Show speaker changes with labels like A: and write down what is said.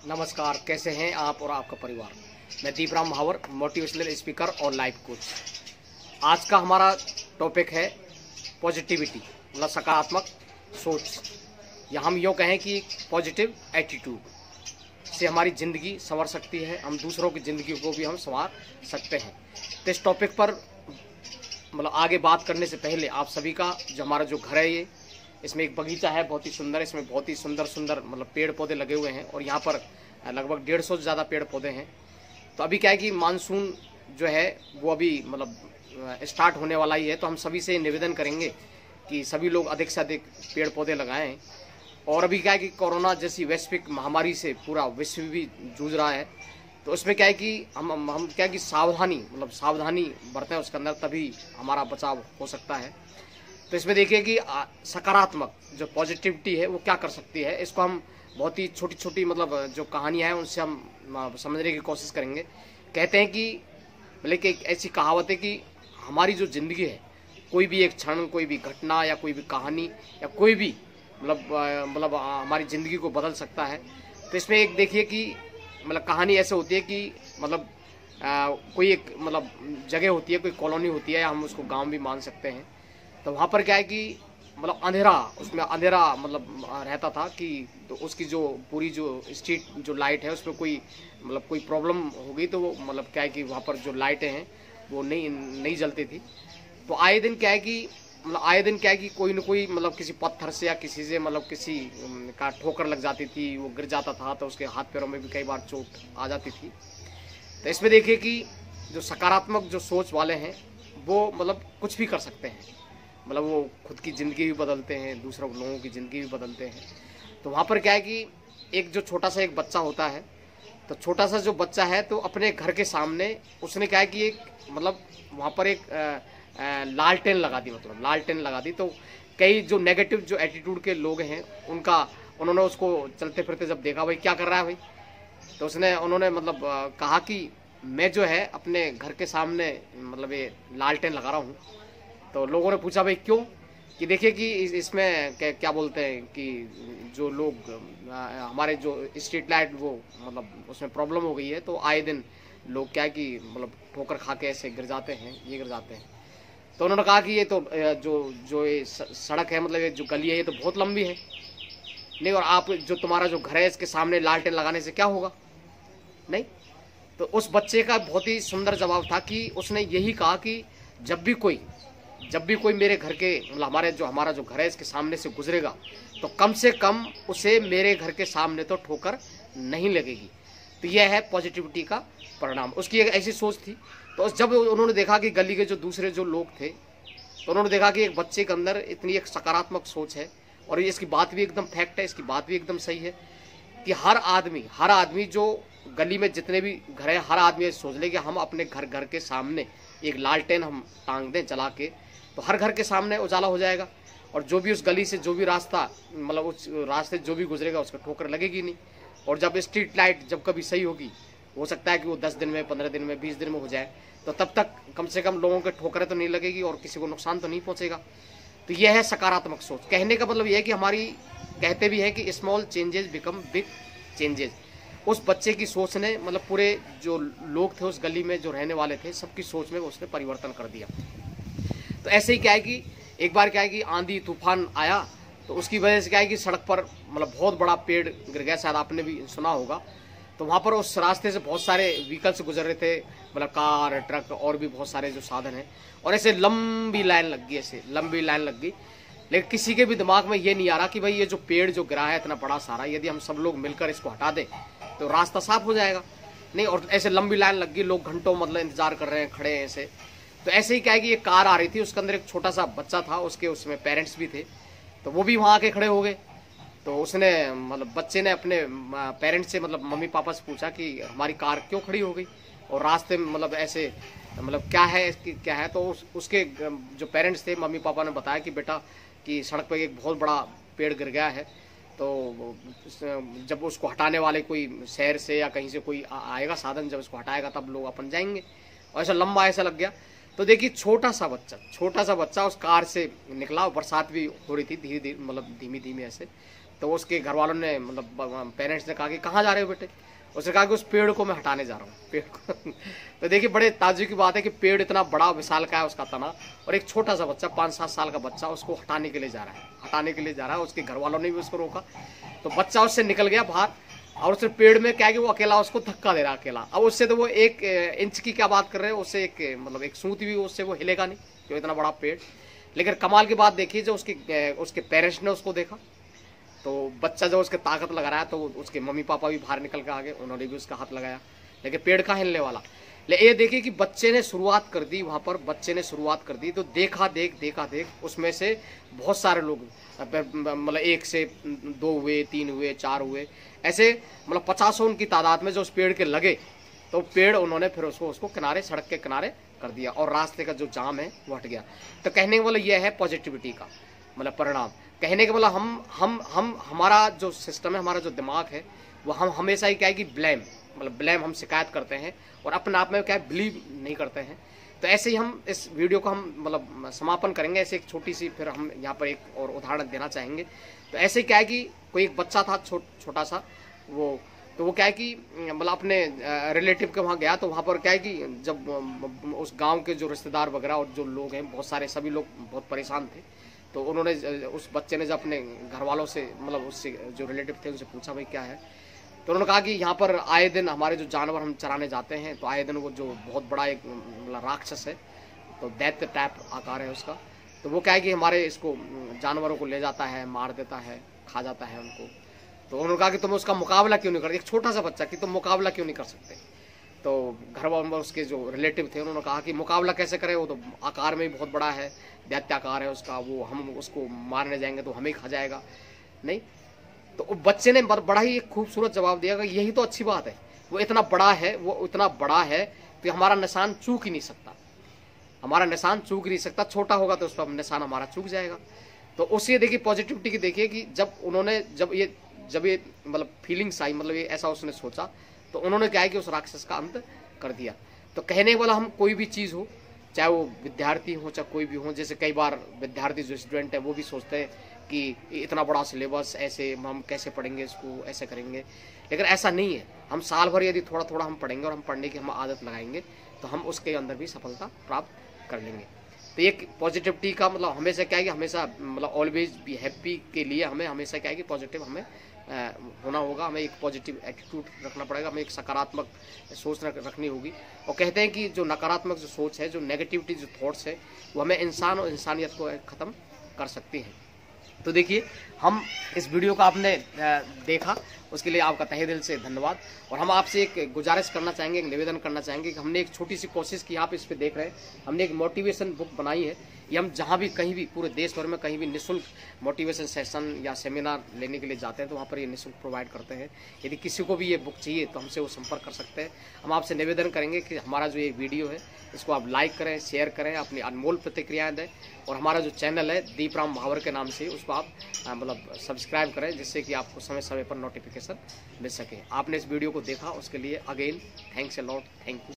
A: नमस्कार, कैसे हैं आप और आपका परिवार। मैं दीपराम महावर, मोटिवेशनल स्पीकर और लाइफ कोच। आज का हमारा टॉपिक है पॉजिटिविटी, मतलब सकारात्मक सोच, या हम यूँ कहें कि पॉजिटिव एटीट्यूड से हमारी ज़िंदगी संवर सकती है, हम दूसरों की ज़िंदगी को भी हम संवार सकते हैं। तो इस टॉपिक पर मतलब आगे बात करने से पहले आप सभी का जो हमारा जो घर है, ये इसमें एक बगीचा है बहुत ही सुंदर। इसमें बहुत ही सुंदर मतलब पेड़ पौधे लगे हुए हैं और यहाँ पर लगभग 150 से ज़्यादा पेड़ पौधे हैं। तो अभी क्या है कि मानसून जो है वो अभी मतलब स्टार्ट होने वाला ही है। तो हम सभी से निवेदन करेंगे कि सभी लोग अधिक से अधिक पेड़ पौधे लगाएं। और अभी क्या है कि कोरोना जैसी वैश्विक महामारी से पूरा विश्व भी जूझ रहा है। तो उसमें क्या है कि हम क्या है कि सावधानी बरतें उसके अंदर, तभी हमारा बचाव हो सकता है। तो इसमें देखिए कि सकारात्मक जो पॉजिटिविटी है वो क्या कर सकती है। इसको हम बहुत ही छोटी छोटी मतलब जो कहानियाँ हैं उनसे हम समझने की कोशिश करेंगे। कहते हैं कि मतलब कि एक ऐसी कहावत है कि हमारी जो ज़िंदगी है, कोई भी एक क्षण, कोई भी घटना या कोई भी कहानी या कोई भी मतलब हमारी ज़िंदगी को बदल सकता है। तो इसमें एक देखिए कि मतलब कहानी ऐसे होती है कि मतलब कोई एक मतलब जगह होती है, कोई कॉलोनी होती है, या हम उसको गांव भी मान सकते हैं। तो वहाँ पर क्या है कि मतलब उसमें अंधेरा मतलब रहता था कि तो उसकी जो पूरी जो स्ट्रीट जो लाइट है उसमें कोई प्रॉब्लम हो गई। तो वो मतलब क्या है कि वहाँ पर जो लाइटें हैं वो नहीं जलती थी। तो आए दिन क्या है कि कोई न कोई मतलब किसी पत्थर से या किसी से मतलब किसी का ठोकर लग जाती थी, वो गिर जाता था, तो उसके हाथ पैरों में भी कई बार चोट आ जाती थी। तो इसमें देखिए कि जो सकारात्मक जो सोच वाले हैं वो मतलब कुछ भी कर सकते हैं, मतलब वो खुद की ज़िंदगी भी बदलते हैं, दूसरों लोगों की ज़िंदगी भी बदलते हैं। तो वहाँ पर क्या है कि एक जो छोटा सा एक बच्चा होता है, तो छोटा सा जो बच्चा है तो अपने घर के सामने उसने क्या है कि एक मतलब वहाँ पर एक लालटेन लगा दी, मतलब लालटेन लगा दी। तो कई जो नेगेटिव जो एटीट्यूड के लोग हैं उन्होंने उसको चलते फिरते जब देखा, भाई क्या कर रहा है भाई, तो उन्होंने मतलब कहा कि मैं जो है अपने घर के सामने मतलब ये लालटेन लगा रहा हूँ। तो लोगों ने पूछा भाई क्यों, कि देखिए कि इसमें क्या बोलते हैं कि जो लोग हमारे जो स्ट्रीट लाइट वो मतलब उसमें प्रॉब्लम हो गई है, तो आए दिन लोग क्या है कि मतलब ठोकर खा के ऐसे गिर जाते हैं, ये गिर जाते हैं। तो उन्होंने कहा कि ये तो जो ये सड़क है, मतलब ये जो गली है, ये तो बहुत लंबी है नहीं, और आप जो तुम्हारा जो घर है इसके सामने लालटेन लगाने से क्या होगा नहीं। तो उस बच्चे का बहुत ही सुंदर जवाब था कि उसने यही कहा कि जब भी कोई मेरे घर के मतलब हमारा जो घर है इसके सामने से गुजरेगा, तो कम से कम उसे मेरे घर के सामने तो ठोकर नहीं लगेगी। तो यह है पॉजिटिविटी का परिणाम। उसकी एक ऐसी सोच थी। तो जब उन्होंने देखा कि गली के जो दूसरे जो लोग थे, तो उन्होंने देखा कि एक बच्चे के अंदर इतनी एक सकारात्मक सोच है, और इसकी बात भी एकदम फैक्ट है, इसकी बात भी एकदम सही है कि हर आदमी जो गली में जितने भी घर है, हर आदमी सोच ले कि हम अपने घर के सामने एक लालटेन हम टांग दें जला के, तो हर घर के सामने उजाला हो जाएगा, और जो भी उस गली से जो भी रास्ता मतलब उस रास्ते जो भी गुजरेगा उसको ठोकर लगेगी नहीं। और जब स्ट्रीट लाइट जब कभी सही होगी, हो सकता है कि वो 10 दिन में, 15 दिन में, 20 दिन में हो जाए, तो तब तक कम से कम लोगों के ठोकरें तो नहीं लगेगी और किसी को नुकसान तो नहीं पहुंचेगा। तो यह है सकारात्मक सोच। कहने का मतलब यह है कि हमारी कहते भी है कि small changes become big changes. उस बच्चे की सोच ने मतलब पूरे जो लोग थे उस गली में जो रहने वाले थे, सबकी सोच में उसने परिवर्तन कर दिया। तो ऐसे ही क्या है कि एक बार क्या है कि आंधी तूफान आया, तो उसकी वजह से क्या है कि सड़क पर मतलब बहुत बड़ा पेड़ गिर गया, शायद आपने भी सुना होगा। तो वहाँ पर उस रास्ते से बहुत सारे व्हीकल्स गुजर रहे थे, मतलब कार, ट्रक और भी बहुत सारे जो साधन हैं, और ऐसे लंबी लाइन लग गई। लेकिन किसी के भी दिमाग में ये नहीं आ रहा कि भाई ये जो पेड़ जो गिरा है इतना बड़ा सारा, यदि हम सब लोग मिलकर इसको हटा दें तो रास्ता साफ हो जाएगा नहीं। और ऐसे लंबी लाइन लग गई, लोग घंटों मतलब इंतजार कर रहे हैं, खड़े हैं ऐसे। तो ऐसे ही क्या है कि एक कार आ रही थी, उसके अंदर एक छोटा सा बच्चा था, उसमें पेरेंट्स भी थे, तो वो भी वहाँ आके खड़े हो गए। तो उसने मतलब बच्चे ने अपने पेरेंट्स से मतलब मम्मी पापा से पूछा कि हमारी कार क्यों खड़ी हो गई, और रास्ते में मतलब ऐसे मतलब क्या है। तो उसके जो पेरेंट्स थे, मम्मी पापा ने बताया कि बेटा कि सड़क पर एक बहुत बड़ा पेड़ गिर गया है, तो जब उसको हटाने वाले कोई शहर से या कहीं से कोई आएगा साधन, जब इसको हटाएगा तब लोग अपन जाएंगे। और ऐसा लंबा ऐसा लग गया। तो देखिए छोटा सा बच्चा उस कार से निकला, बरसात भी हो रही थी धीरे धीरे मतलब धीमी धीमी ऐसे। तो उसके घर वालों ने मतलब पेरेंट्स ने कहा कि कहाँ जा रहे हो बेटे। उसने कहा कि उस पेड़ को मैं हटाने जा रहा हूँ, पेड़ को। तो देखिए बड़े ताज्जुब की बात है कि पेड़ इतना बड़ा विशाल का है उसका तना, और एक छोटा सा बच्चा 5-7 साल का बच्चा उसको हटाने के लिए जा रहा है, उसके घर वालों ने भी उसको रोका। तो बच्चा उससे निकल गया बाहर, और उसने पेड़ में क्या है कि वो अकेला उसको धक्का दे रहा अकेला। अब उससे तो वो 1 इंच की क्या बात कर रहे हैं, उससे एक सूत भी उससे वो हिलेगा नहीं, जो इतना बड़ा पेड़। लेकिन कमाल की बात देखिए, जो उसके पेरेंट्स ने उसको देखा, तो बच्चा जो उसके ताकत लगा रहा है, तो उसके मम्मी पापा भी बाहर निकल के आ गए, उन्होंने भी उसका हाथ लगाया, लेकिन पेड़ कहाँ हिलने वाला। ये देखिए कि बच्चे ने शुरुआत कर दी, वहाँ पर बच्चे ने शुरुआत कर दी, तो देखा देख उसमें से बहुत सारे लोग, मतलब 1 से 2 हुए, 3 हुए, 4 हुए, ऐसे मतलब 50 की तादाद में जो उस पेड़ के लगे, तो पेड़ उन्होंने फिर उसको किनारे, सड़क के किनारे कर दिया, और रास्ते का जो जाम है वो हट गया। तो कहने का मतलब यह है पॉजिटिविटी का मतलब परिणाम। कहने का मतलब हम हमारा जो सिस्टम है, हमारा जो दिमाग है, वो हम हमेशा ही क्या है कि ब्लेम हम शिकायत करते हैं, और अपने आप में क्या है बिलीव नहीं करते हैं। तो ऐसे ही हम इस वीडियो को हम मतलब समापन करेंगे। ऐसे एक छोटी सी, फिर हम यहाँ पर एक और उदाहरण देना चाहेंगे। तो ऐसे क्या है कि कोई एक बच्चा था छोटा सा, वो क्या है कि मतलब अपने रिलेटिव के वहाँ गया, तो वहाँ पर क्या है कि जब उस गांव के जो रिश्तेदार वगैरह और जो लोग हैं बहुत सारे, सभी लोग बहुत परेशान थे। तो उन्होंने, उस बच्चे ने जब अपने घर वालों से, मतलब उससे जो रिलेटिव थे उनसे पूछा भाई क्या है, तो उन्होंने कहा कि यहाँ पर आए दिन हमारे जो जानवर हम चराने जाते हैं, तो आए दिन वो जो बहुत बड़ा एक मतलब राक्षस है, तो दैत्य टाइप आकार है उसका, तो वो क्या है कि हमारे इसको जानवरों को ले जाता है, मार देता है, खा जाता है उनको। तो उन्होंने कहा कि तुम उसका मुकाबला क्यों नहीं करते, एक छोटा सा बच्चा, कि तुम मुकाबला क्यों नहीं कर सकते। तो घर वाले उसके जो रिलेटिव थे उन्होंने कहा कि मुकाबला कैसे करें, वो तो आकार में भी बहुत बड़ा है, दैत्य आकार है उसका, वो हम उसको मारने जाएंगे तो हमें खा जाएगा नहीं। तो बच्चे ने बड़ा ही एक खूबसूरत जवाब दिया कि यही तो अच्छी बात है, वो इतना बड़ा है तो हमारा निशान चूक ही नहीं सकता, छोटा होगा तो उस पर निशान हमारा चूक जाएगा। तो उससे देखिए पॉजिटिविटी की, देखिए कि जब ये मतलब फीलिंग्स आई, मतलब ये ऐसा उसने सोचा, तो उन्होंने क्या है कि उस राक्षस का अंत कर दिया। तो कहने वाला, हम कोई भी चीज़ हो, चाहे वो विद्यार्थी हो चाहे कोई भी हो, जैसे कई बार विद्यार्थी जो स्टूडेंट है वो भी सोचते हैं कि इतना बड़ा सिलेबस, ऐसे हम कैसे पढ़ेंगे इसको, ऐसे करेंगे, लेकिन ऐसा नहीं है। हम साल भर यदि थोड़ा थोड़ा हम पढ़ेंगे और हम पढ़ने की हम आदत लगाएंगे, तो हम उसके अंदर भी सफलता प्राप्त कर लेंगे। तो एक पॉजिटिविटी का मतलब हमेशा क्या है कि हमेशा मतलब ऑलवेज बी हैप्पी के लिए हमें हमेशा क्या है कि पॉजिटिव हमें होना होगा, हमें एक पॉजिटिव एटीट्यूड रखना पड़ेगा, हमें एक सकारात्मक सोच रखनी होगी। और कहते हैं कि जो नकारात्मक जो सोच है, जो नेगेटिविटी जो थॉट्स है, वो हमें इंसान और इंसानियत को ख़त्म कर सकती हैं। तो देखिए, हम इस वीडियो को आपने देखा, उसके लिए आपका तहे दिल से धन्यवाद। और हम आपसे एक गुजारिश करना चाहेंगे, एक निवेदन करना चाहेंगे कि हमने एक छोटी सी कोशिश की, आप इस पे देख रहे हैं, हमने एक मोटिवेशन बुक बनाई है। ये हम जहाँ भी, कहीं भी, पूरे देश भर में कहीं भी निःशुल्क मोटिवेशन सेशन या सेमिनार लेने के लिए जाते हैं, तो वहाँ पर ये निःशुल्क प्रोवाइड करते हैं। यदि किसी को भी ये बुक चाहिए तो हमसे वो संपर्क कर सकते हैं। हम आपसे निवेदन करेंगे कि हमारा जो ये वीडियो है, इसको आप लाइक करें, शेयर करें, अपनी अनमोल प्रतिक्रियाएं दें, और हमारा जो चैनल है दीपराम महावर के नाम से, उसको आप मतलब सब्सक्राइब करें, जिससे कि आपको समय समय पर नोटिफिकेशन मिल सके। आपने इस वीडियो को देखा, उसके लिए again thanks a lot, thank you.